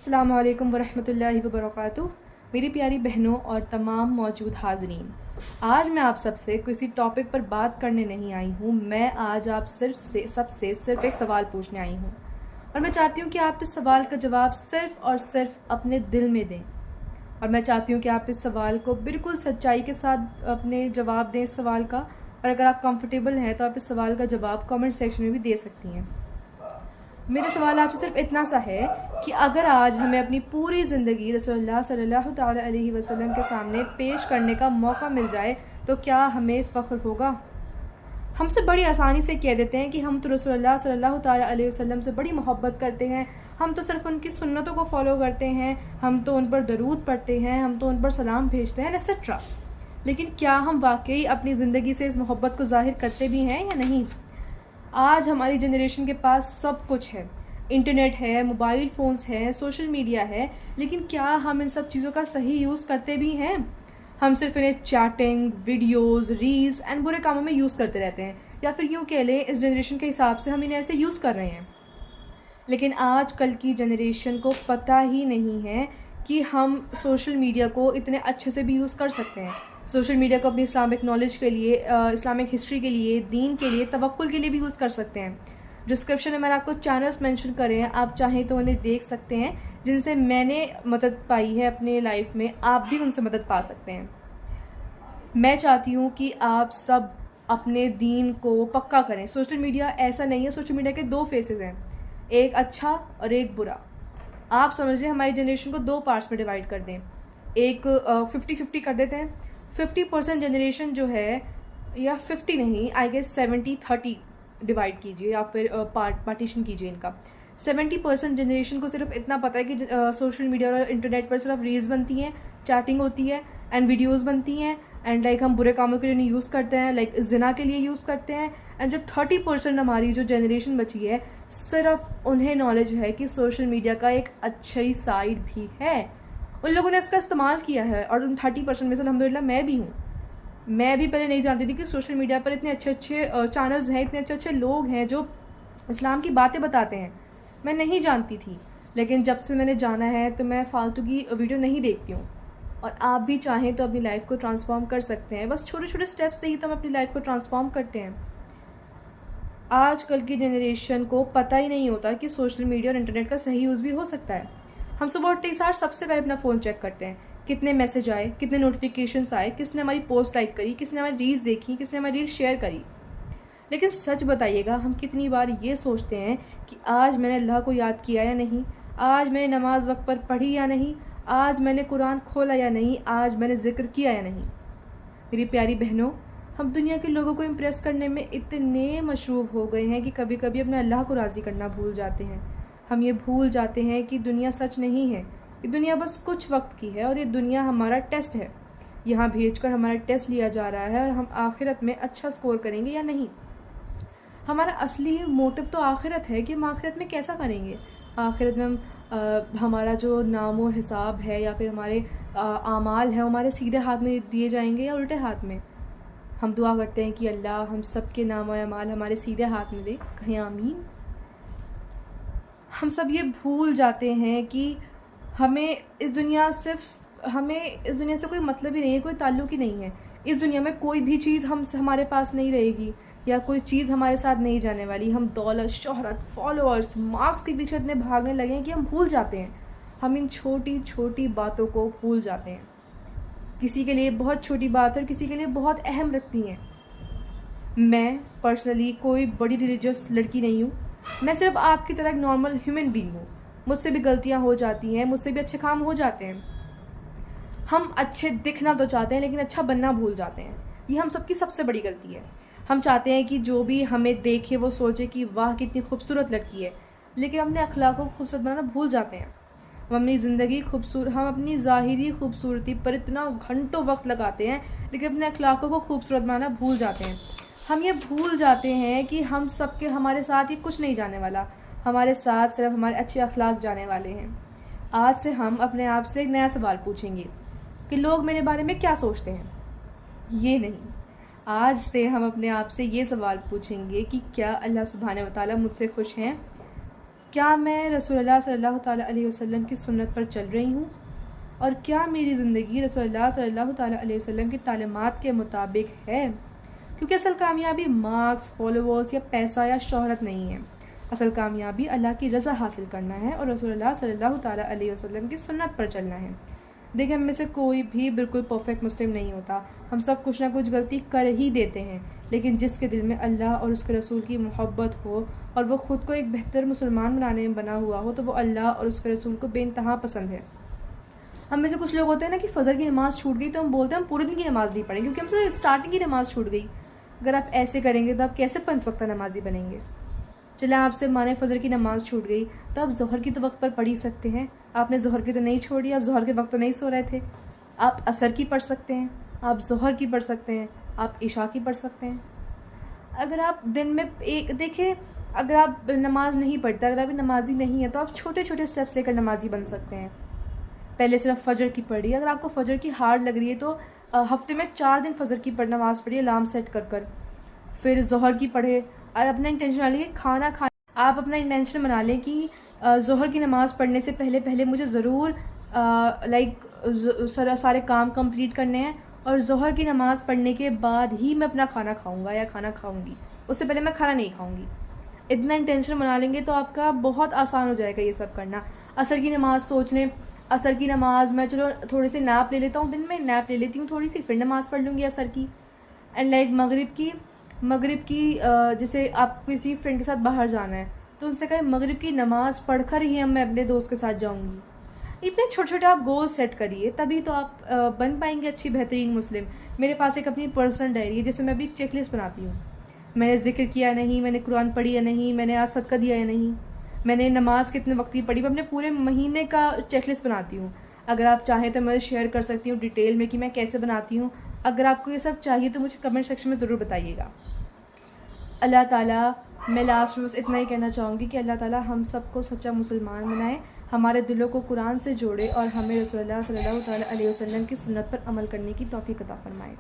अस्सलामु अलैकुम वरहमतुल्लाहि वबरकातुहू। मेरी प्यारी बहनों और तमाम मौजूद हाज़रीन, आज मैं आप सबसे किसी टॉपिक पर बात करने नहीं आई हूँ। मैं आज आप सबसे सिर्फ एक सवाल पूछने आई हूँ और मैं चाहती हूँ कि आप इस सवाल का जवाब सिर्फ़ और सिर्फ अपने दिल में दें। और मैं चाहती हूँ कि आप इस सवाल को बिल्कुल सच्चाई के साथ अपने जवाब दें इस सवाल का। और अगर आप कंफर्टेबल हैं तो आप इस सवाल का जवाब कमेंट सेक्शन में भी दे सकती हैं। मेरा सवाल आपसे सिर्फ इतना सा है कि अगर आज हमें अपनी पूरी ज़िंदगी रसूलुल्लाह सल्लल्लाहु ताला अलैहि वसल्लम के सामने पेश करने का मौका मिल जाए तो क्या हमें फ़ख्र होगा? हमसे बड़ी आसानी से कह देते हैं कि हम तो रसूलुल्लाह सल्लल्लाहु ताला अलैहि वसल्लम से बड़ी मोहब्बत करते हैं, हम तो सिर्फ उनकी सुन्नतों को फॉलो करते हैं, हम तो उन पर दरूद पढ़ते हैं, हम तो उन पर सलाम भेजते हैं एक्सेट्रा। लेकिन क्या हम वाकई अपनी ज़िंदगी से इस मोहब्बत को ज़ाहिर करते भी हैं या नहीं? आज हमारी जनरेशन के पास सब कुछ है, इंटरनेट है, मोबाइल फ़ोन्स हैं, सोशल मीडिया है, लेकिन क्या हम इन सब चीज़ों का सही यूज़ करते भी हैं? हम सिर्फ इन्हें चैटिंग, वीडियोस, रील्स एंड बुरे कामों में यूज़ करते रहते हैं, या फिर यूँ कह लें इस जनरेशन के हिसाब से हम इन्हें ऐसे यूज़ कर रहे हैं। लेकिन आज कल की जनरेशन को पता ही नहीं है कि हम सोशल मीडिया को इतने अच्छे से भी यूज़ कर सकते हैं। सोशल मीडिया को अपनी इस्लामिक नॉलेज के लिए, इस्लामिक हिस्ट्री के लिए, दीन के लिए, तवक्कुल के लिए भी यूज़ कर सकते हैं। डिस्क्रिप्शन में मैंने आपको चैनल्स मेंशन करे हैं, आप चाहें तो उन्हें देख सकते हैं, जिनसे मैंने मदद पाई है अपने लाइफ में, आप भी उनसे मदद पा सकते हैं। मैं चाहती हूँ कि आप सब अपने दीन को पक्का करें। सोशल मीडिया ऐसा नहीं है, सोशल मीडिया के दो फेसेस हैं, एक अच्छा और एक बुरा। आप समझ लें हमारी जनरेशन को दो पार्ट्स में डिवाइड कर दें, एक 50-50 कर देते हैं। 50% जनरेशन जो है, या 50 नहीं, आई गेस 70-30 डिवाइड कीजिए या फिर पार्टीशन कीजिए इनका। 70% जनरेशन को सिर्फ इतना पता है कि सोशल मीडिया और इंटरनेट पर सिर्फ रील्स बनती हैं, चैटिंग होती है एंड वीडियोस बनती हैं, एंड लाइक हम बुरे कामों के लिए नहीं यूज़ करते हैं, लाइक जिना के लिए यूज़ करते हैं। एंड जो 30% हमारी जो जनरेशन बची है, सिर्फ उन्हें नॉलेज है कि सोशल मीडिया का एक अच्छी साइड भी है, उन लोगों ने इसका इस्तेमाल किया है। और उन 30% में से अल्हम्दुलिल्लाह मैं भी हूँ। मैं भी पहले नहीं जानती थी कि सोशल मीडिया पर इतने अच्छे अच्छे चैनल्स हैं, इतने अच्छे अच्छे लोग हैं जो इस्लाम की बातें बताते हैं। मैं नहीं जानती थी, लेकिन जब से मैंने जाना है तो मैं फालतू की वीडियो नहीं देखती हूँ। और आप भी चाहें तो अपनी लाइफ को ट्रांसफॉर्म कर सकते हैं। बस छोटे छोटे स्टेप्स से ही तो हम अपनी लाइफ को ट्रांसफॉर्म करते हैं। आजकल की जनरेशन को पता ही नहीं होता कि सोशल मीडिया और इंटरनेट का सही यूज़ भी हो सकता है। हम सुबह उठते ही सार सबसे पहले अपना फ़ोन चेक करते हैं, कितने मैसेज आए, कितने नोटिफिकेशंस आए, किसने हमारी पोस्ट लाइक करी, किसने हमारी रील्स देखी, किसने हमारी रील्स शेयर करी। लेकिन सच बताइएगा, हम कितनी बार ये सोचते हैं कि आज मैंने अल्लाह को याद किया या नहीं, आज मैंने नमाज वक्त पर पढ़ी या नहीं, आज मैंने कुरान खोला या नहीं, आज मैंने जिक्र किया या नहीं। मेरी प्यारी बहनों, हम दुनिया के लोगों को इम्प्रेस करने में इतने मशरूफ़ हो गए हैं कि कभी कभी अपने अल्लाह को राज़ी करना भूल जाते हैं। हम ये भूल जाते हैं कि दुनिया सच नहीं है, ये दुनिया बस कुछ वक्त की है और ये दुनिया हमारा टेस्ट है। यहाँ भेजकर हमारा टेस्ट लिया जा रहा है और हम आखिरत में अच्छा स्कोर करेंगे या नहीं। हमारा असली मोटिव तो आखिरत है कि हम आखिरत में कैसा करेंगे। आखिरत में हम हमारा जो नामो हिसाब है या फिर हमारे आमाल है, हमारे सीधे हाथ में दिए जाएंगे या उल्टे हाथ में। हम दुआ करते हैं कि अल्लाह हम सब के नामो अमाल हमारे सीधे हाथ में दे, कहें आमीन। हम सब ये भूल जाते हैं कि हमें इस दुनिया से कोई मतलब ही नहीं है, कोई ताल्लुक ही नहीं है। इस दुनिया में कोई भी चीज़ हमारे पास नहीं रहेगी या कोई चीज़ हमारे साथ नहीं जाने वाली। हम दौलत, शोहरत, फॉलोअर्स, मार्क्स के पीछे इतने भागने लगे हैं कि हम भूल जाते हैं, हम इन छोटी छोटी बातों को भूल जाते हैं। किसी के लिए बहुत छोटी बात है और किसी के लिए बहुत अहम रखती हैं। मैं पर्सनली कोई बड़ी रिलीजियस लड़की नहीं हूँ, मैं सिर्फ आपकी तरह एक नॉर्मल ह्यूमन बीइंग हूँ। मुझसे भी गलतियाँ हो जाती हैं, मुझसे भी अच्छे काम हो जाते हैं। हम अच्छे दिखना तो चाहते हैं लेकिन अच्छा बनना भूल जाते हैं। ये हम सबकी सबसे बड़ी गलती है। हम चाहते हैं कि जो भी हमें देखे वो सोचे कि वाह कितनी खूबसूरत लड़की है, लेकिन अपने अखलाक को खूबसूरत बनाना भूल जाते हैं। हम अपनी ज़ाहिरी खूबसूरती पर इतना घंटों वक्त लगाते हैं, लेकिन अपने अखलाकों को खूबसूरत बनाना भूल जाते हैं। हम ये भूल जाते हैं कि हमारे साथ ये कुछ नहीं जाने वाला, हमारे साथ सिर्फ हमारे अच्छे अखलाक जाने वाले हैं। आज से हम अपने आप से एक नया सवाल पूछेंगे कि लोग मेरे बारे में क्या सोचते हैं। ये नहीं, आज से हम अपने आप से ये सवाल पूछेंगे कि क्या अल्लाह सुब्हानहू व तआला मुझसे खुश हैं। क्या मैं रसूलुल्लाह सल्लल्लाहु ताला अलैहि वसल्लम की सुन्नत पर चल रही हूँ? और क्या मेरी ज़िंदगी रसूलुल्लाह सल्लल्लाहु ताला अलैहि वसल्लम की तालीमात के मुताबिक है? क्योंकि असल कामयाबी मार्क्स, फॉलोवर्स या पैसा या शोहरत नहीं है। असल कामयाबी अल्लाह की रज़ा हासिल करना है और रसूलुल्लाह सल्लल्लाहु ताला अलैहि वसल्लम की सुन्नत पर चलना है। देखिए, हम में से कोई भी बिल्कुल परफेक्ट मुस्लिम नहीं होता। हम सब कुछ ना कुछ गलती कर ही देते हैं, लेकिन जिसके दिल में अल्लाह और उसके रसूल की मोहब्बत हो और वो ख़ुद को एक बेहतर मुसलमान बनाने में बना हुआ हो, तो वो अल्लाह और उसके रसूल को बेइंतहा पसंद है। हम में से कुछ लोग होते हैं ना कि फ़जर की नमाज़ छूट गई तो हम बोलते हैं हम पूरे दिन की नमाज़ नहीं पढ़ेंगे क्योंकि हमसे स्टार्टिंग की नमाज़ छूट गई। अगर आप ऐसे करेंगे तो आप कैसे 5 वक्त नमाजी बनेंगे? चले आपसे माने फ़जर की नमाज़ छूट गई तो आप ज़ोहर की तो वक्त पर पढ़ ही सकते हैं। आपने ज़ोहर की तो नहीं छोड़ी, आप ज़ोहर के वक्त तो नहीं सो रहे थे। आप असर की पढ़ सकते हैं, आप ज़ोहर की पढ़ सकते हैं, आप इशा की पढ़ सकते हैं। अगर आप दिन में एक देखिए, अगर आप नमाज नहीं पढ़ते, अगर आप नमाजी नहीं है तो आप छोटे छोटे स्टेप्स लेकर नमाजी बन सकते हैं। पहले सिर्फ फ़जर की पढ़िए। अगर आपको फ़जर की हार्ड लग रही है तो हफ्ते में 4 दिन फ़जर की नमाज़ पढ़िए अलार्म सेट कर। फिर ज़ोहर की पढ़े और अपना इंटेंशन बना लीजिए खाना खा। आप अपना इंटेंशन बना लें कि ज़ोहर की नमाज़ पढ़ने से पहले मुझे ज़रूर सारे काम कंप्लीट करने हैं और ज़ोहर की नमाज़ पढ़ने के बाद ही मैं अपना खाना खाऊंगा या खाना खाऊंगी, उससे पहले मैं खाना नहीं खाऊंगी। इतना इंटेंशन बना लेंगे तो आपका बहुत आसान हो जाएगा ये सब करना। असर की नमाज़ सोच लें, असर की नमाज़ मैं चलो थोड़ी सी नैप ले लेता हूँ, दिन में नैप ले लेती हूँ थोड़ी सी, फिर नमाज़ पढ़ लूँगी असर की। एंड लाइक मगरिब की जैसे आप किसी फ्रेंड के साथ बाहर जाना है तो उनसे कहें मगरिब की नमाज़ पढ़कर ही मैं अपने दोस्त के साथ जाऊँगी। इतने छोटे छोटे आप गोल सेट करिए, तभी तो आप बन पाएंगे अच्छी बेहतरीन मुस्लिम। मेरे पास एक अपनी पर्सनल डायरी है जिससे मैं अभी चेकलिस्ट बनाती हूँ। मैंने ज़िक्र किया नहीं, मैंने कुरान पढ़ी या नहीं, मैंने आज सदका दिया या नहीं, मैंने नमाज़ कितने वक्त की पढ़ी, मैं अपने पूरे महीने का चेकलिस्ट बनाती हूँ। अगर आप चाहें तो मैं शेयर कर सकती हूँ डिटेल में कि मैं कैसे बनाती हूँ। अगर आपको ये सब चाहिए तो मुझे कमेंट सेक्शन में ज़रूर बताइएगा। अल्लाह ताला, मैं लास्ट में बस इतना ही कहना चाहूँगी कि अल्लाह ताला हम सबको सच्चा मुसलमान बनाए, हमारे दिलों को कुरान से जोड़े और हमें रसूलुल्लाह सल्लल्लाहु अलैहि वसल्लम की सुन्नत पर अमल करने की तौफीक अता फरमाए।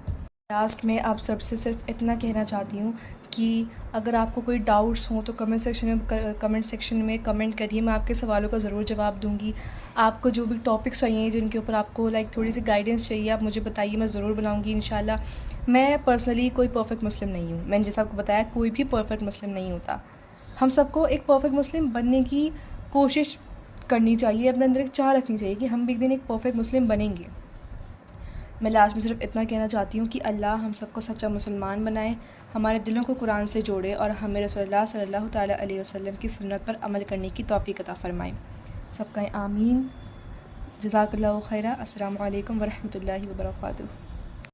लास्ट में आप सबसे सिर्फ इतना कहना चाहती हूँ कि अगर आपको कोई डाउट्स हों तो कमेंट सेक्शन में कमेंट करिए, मैं आपके सवालों का ज़रूर जवाब दूँगी। आपको जो भी टॉपिक्स चाहिए जिनके ऊपर आपको थोड़ी सी गाइडेंस चाहिए, आप मुझे बताइए, मैं ज़रूर बनाऊँगी इंशाल्लाह। मैं पर्सनली कोई परफेक्ट मुस्लिम नहीं हूँ, मैंने जैसा आपको बताया कोई भी परफेक्ट मुस्लिम नहीं होता। हम सबको एक परफेक्ट मुस्लिम बनने की कोशिश करनी चाहिए, अपने अंदर एक चाह रखनी चाहिए कि हम भी एक दिन एक परफेक्ट मुस्लिम बनेंगे। मैं लास्ट में सिर्फ इतना कहना चाहती हूँ कि अल्लाह हम सबको सच्चा मुसलमान बनाए, हमारे दिलों को कुरान से जोड़े और हमें रसूलुल्लाह सल्लल्लाहु ताला अलैहि वसल्लम की सुन्नत पर अमल करने की तौफीक अता फरमाए। सबका आमीन। जज़ाकल्लाहु खैरा। अस्सलामु अलैकुम व रहमतुल्लाहि व बरकातुहू।